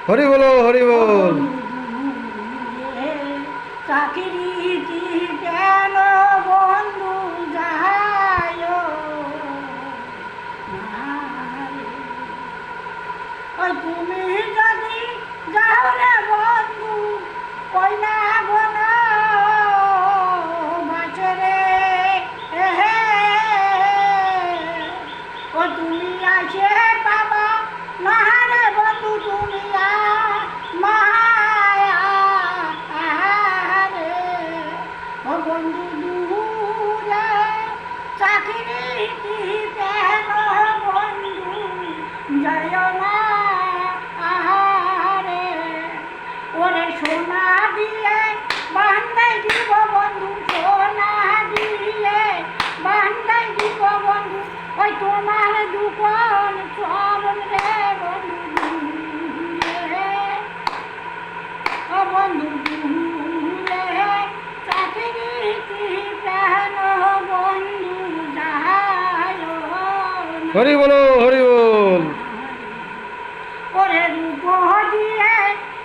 হরি বলো হরি বল। চাকরিটি কেন বন্ধু যায় ওই তুমি যদি যাও রে বন্ধু কই না গোনা বাঁচে রে ও তুমি আসে বাবা না রে বন্ধু তুমি মায়া রে ও বন্ধু দূরে চাকরিটি কেন বন্ধু যায় না আহারে ওরে সোনা দিয়ে বান্ধাই দিব বন্ধু সোনা দিয়ে বান্ধাই দিব বন্ধু ওই তোমার দুপন চরণ রে বন্ধু রে ও বন্ধু রে চাকরিটি কেন বন্ধু যায় হরি বলো হরি বল। ওরে রূপ দিয়ে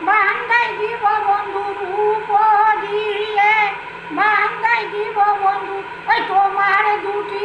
বান্ধাই দিব বন্ধু রূপ দিয়ে বান্ধাই দিব বন্ধু ওই তোমার দুটি